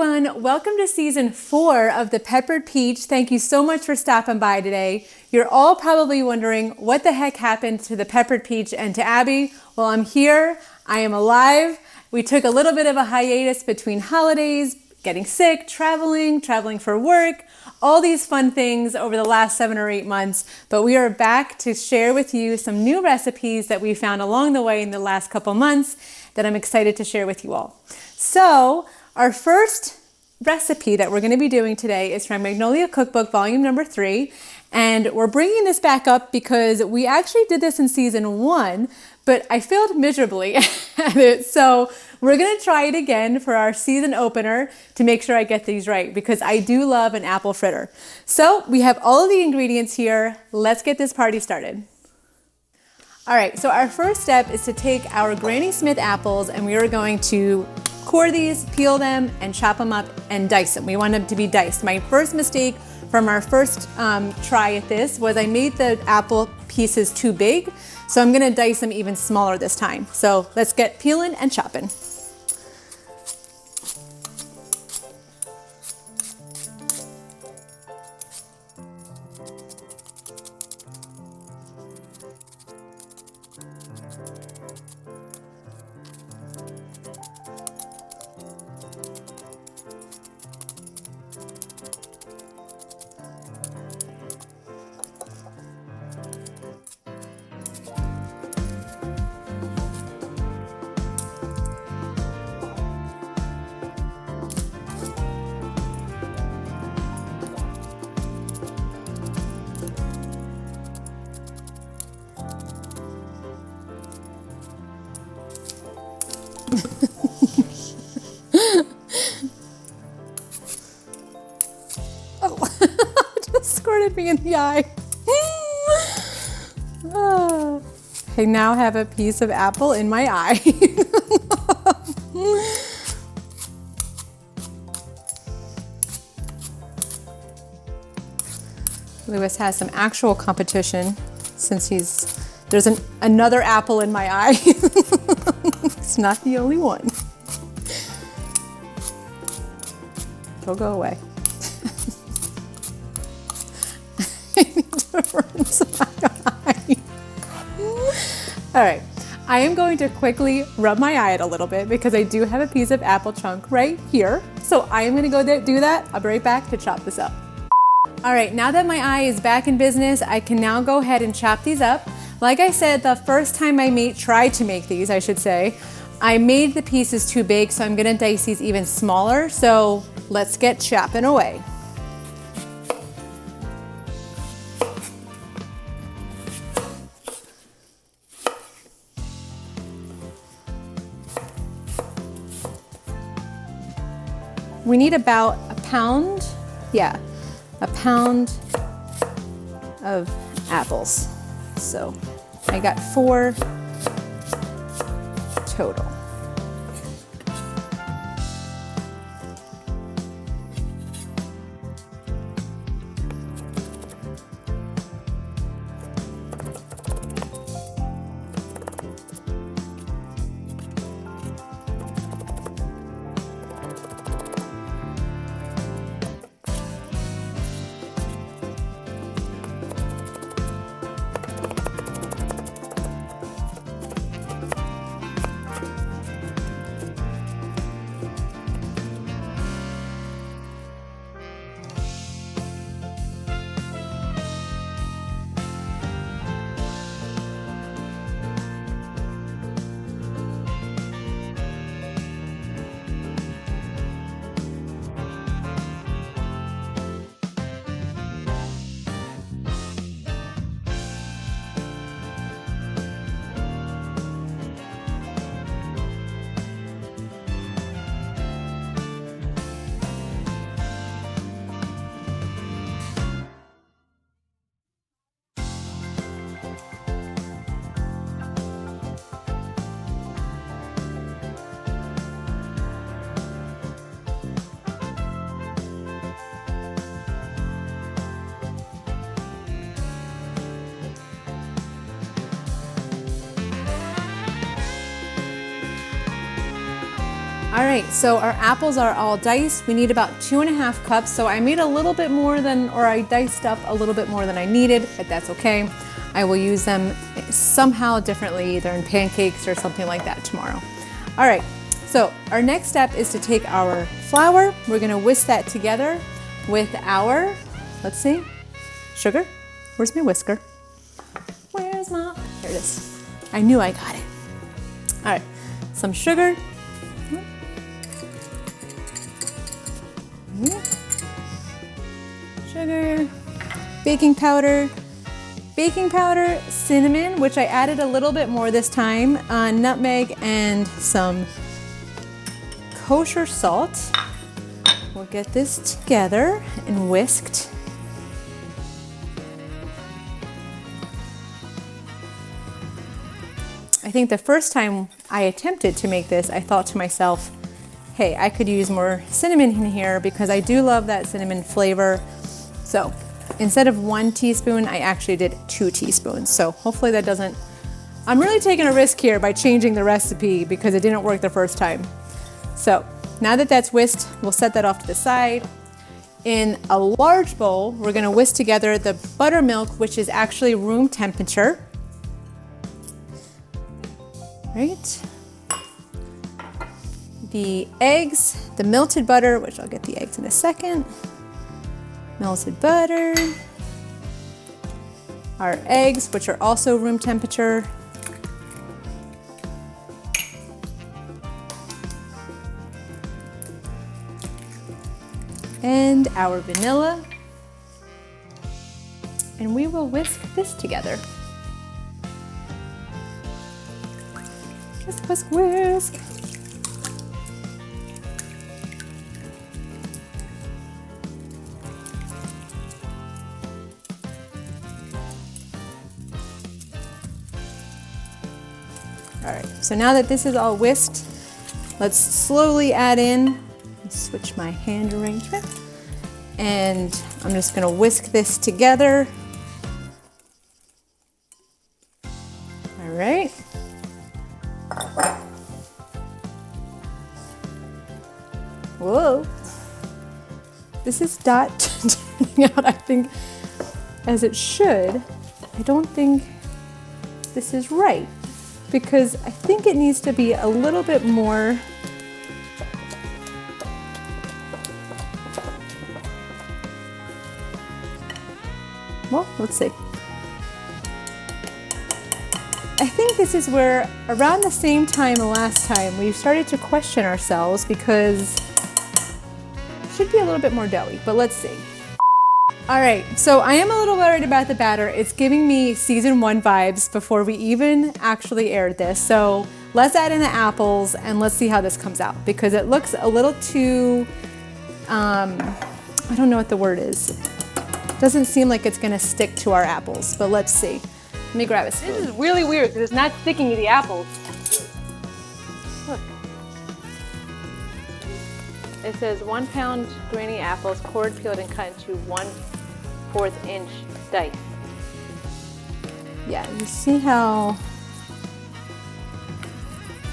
everyone, welcome to season 4 of the Peppered Peach. Thank you so much for stopping by today. You're all probably wondering what the heck happened to the Peppered Peach and to Abby. Well, I'm here, I am alive. We took a little bit of a hiatus between holidays, getting sick, traveling for work, all these fun things over the last 7 or 8 months, but we are back to share with you some new recipes that we found along the way in the last couple months that I'm excited to share with you all. So, our first recipe that we're going to be doing today is from Magnolia Cookbook Volume number 3, and we're bringing this back up because we actually did this in season 1, but I failed miserably at it, so we're going to try it again for our season opener to make sure I get these right, because I do love an apple fritter. So we have all of the ingredients here. Let's get this party started. All right, so our first step is to take our Granny Smith apples, and we are going to core these, peel them, and chop them up and dice them. We want them to be diced. My first mistake from our first try at this was I made the apple pieces too big, so I'm gonna dice them even smaller this time. So let's get peeling and chopping. Oh, just squirted me in the eye. Oh. I now have a piece of apple in my eye. Lewis has some actual competition since there's another apple in my eye. It's not the only one. It'll go away. I need to rinse my eye. All right, I am going to quickly rub my eye out a little bit because I do have a piece of apple chunk right here. So I am gonna go do that. I'll be right back to chop this up. All right, now that my eye is back in business, I can now go ahead and chop these up. Like I said, the first time I tried to make these, I should say, I made the pieces too big, so I'm gonna dice these even smaller. So let's get chopping away. We need about a pound, a pound of apples. So I got 4 total. All right, so our apples are all diced. We need about 2.5 cups. So I made a little bit more than, or I diced up a little bit more than I needed, but that's okay. I will use them somehow differently, either in pancakes or something like that tomorrow. All right, so our next step is to take our flour. We're gonna whisk that together with our, let's see, sugar. Where's my whisker? Where's my, here it is. I knew I got it. All right, some sugar. Sugar, baking powder, cinnamon, which I added a little bit more this time, nutmeg, and some kosher salt. We'll get this together and whisked. I think the first time I attempted to make this, I thought to myself, hey, I could use more cinnamon in here because I do love that cinnamon flavor. So instead of 1 teaspoon, I actually did 2 teaspoons. So hopefully that doesn't, I'm really taking a risk here by changing the recipe because it didn't work the first time. So now that that's whisked, we'll set that off to the side. In a large bowl, we're gonna whisk together the buttermilk, which is actually room temperature. Right. The eggs, the melted butter, which I'll get the eggs in a second. Melted butter. Our eggs, which are also room temperature. And our vanilla. And we will whisk this together. Whisk, whisk, whisk. All right, so now that this is all whisked, let's slowly add in, switch my hand arrangement, and I'm just gonna whisk this together. All right. Whoa, this is not turning out, I think, as it should. I don't think this is right because I think it needs to be a little bit more. Well, let's see. I think this is where around the same time last time we started to question ourselves because it should be a little bit more doughy, but let's see. All right, so I am a little worried about the batter. It's giving me season 1 vibes before we even actually aired this. So let's add in the apples and let's see how this comes out because it looks a little too, I don't know what the word is. Doesn't seem like it's gonna stick to our apples, but let's see. Let me grab a spoon. This is really weird because it's not sticking to the apples. Look. It says 1 pound grainy apples, cored, peeled, and cut into 1/4 inch dice. Yeah, you see how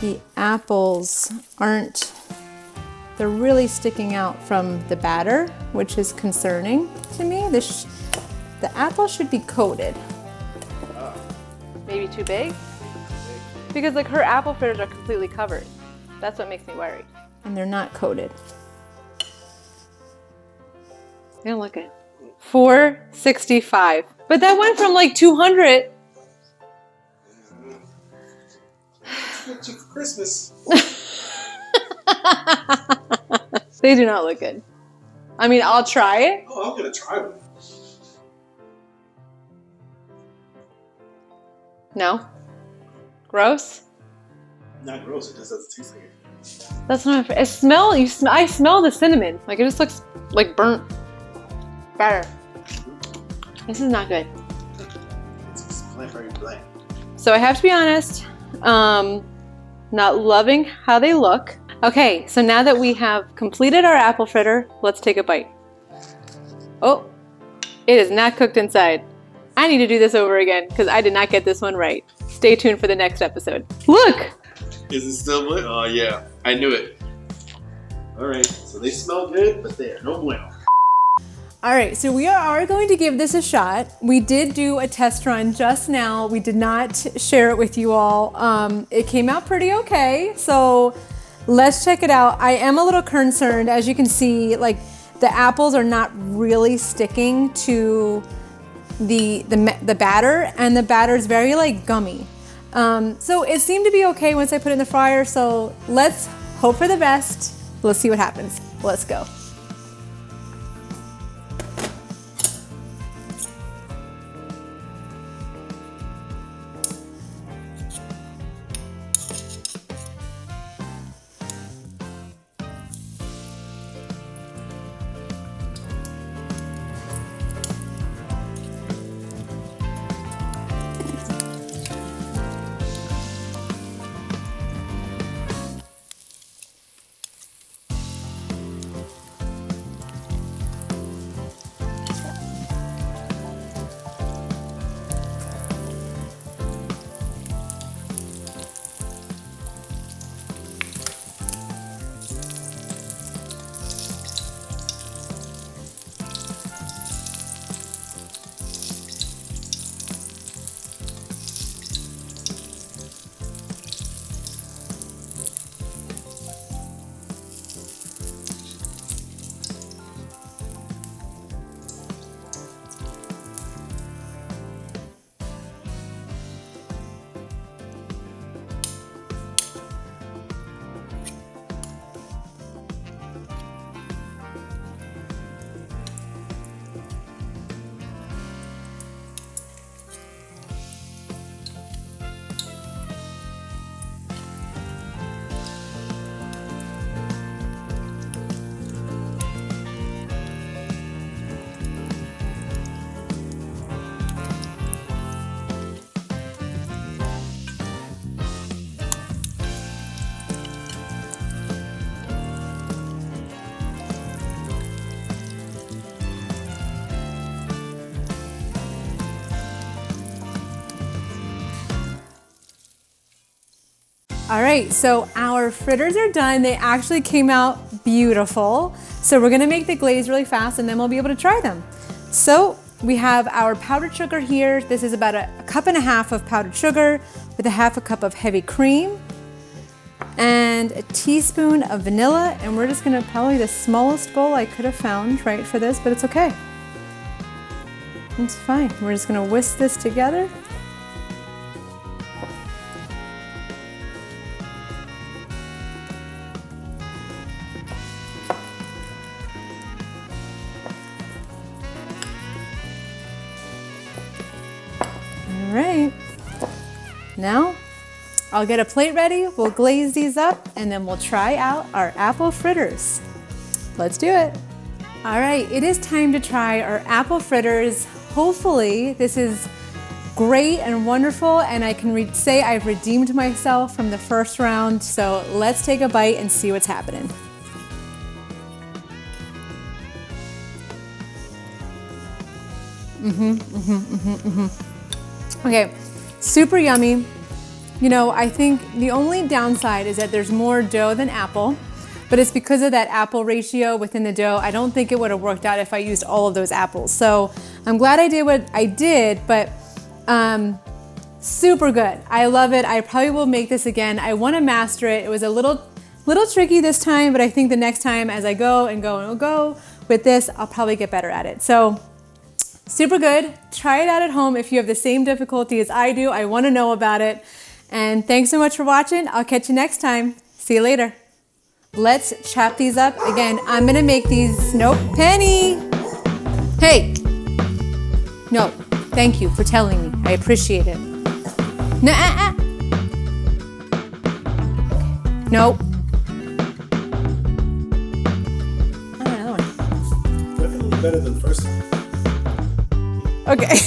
the apples aren't, they're really sticking out from the batter, which is concerning to me. The apple should be coated. Maybe too big? Because like her apple fritters are completely covered. That's what makes me worry. And they're not coated. They don't look good. $4.65. But that went from like 200. What you for Christmas? They do not look good. I mean, I'll try it. Oh, I'm gonna try one. No. Gross. Not gross. It just doesn't taste like it. That's not. I smell the cinnamon. Like it just looks like burnt batter. This is not good. It's very bland. So I have to be honest. Not loving how they look. Okay, so now that we have completed our apple fritter, let's take a bite. Oh, it is not cooked inside. I need to do this over again because I did not get this one right. Stay tuned for the next episode. Look! Is it still lit? Oh yeah, I knew it. All right, so they smell good, but they are no bueno. All right, so we are going to give this a shot. We did do a test run just now. We did not share it with you all. It came out pretty okay, so let's check it out. I am a little concerned. As you can see, like the apples are not really sticking to the batter, and the batter is very like gummy. So it seemed to be okay once I put it in the fryer, so let's hope for the best. Let's see what happens. Let's go. All right, so our fritters are done. They actually came out beautiful. So we're gonna make the glaze really fast and then we'll be able to try them. So we have our powdered sugar here. This is about a cup and a half of powdered sugar with a half a cup of heavy cream and a teaspoon of vanilla. And we're just gonna probably the smallest bowl I could have found, right, for this, but it's okay. It's fine. We're just gonna whisk this together. All right, now I'll get a plate ready, we'll glaze these up, and then we'll try out our apple fritters. Let's do it. All right, it is time to try our apple fritters. Hopefully this is great and wonderful, and I can say I've redeemed myself from the first round, so let's take a bite and see what's happening. Okay, super yummy. You know, I think the only downside is that there's more dough than apple, but it's because of that apple ratio within the dough. I don't think it would have worked out if I used all of those apples. So I'm glad I did what I did, but super good. I love it. I probably will make this again. I want to master it. It was a little tricky this time, but I think the next time as I go with this, I'll probably get better at it. So super good. Try it out at home if you have the same difficulty as I do. I want to know about it. And thanks so much for watching. I'll catch you next time. See you later. Let's chop these up. Again, I'm gonna make these, nope, Penny. Hey, no, thank you for telling me. I appreciate it. Nope. Definitely better than the first one. Okay.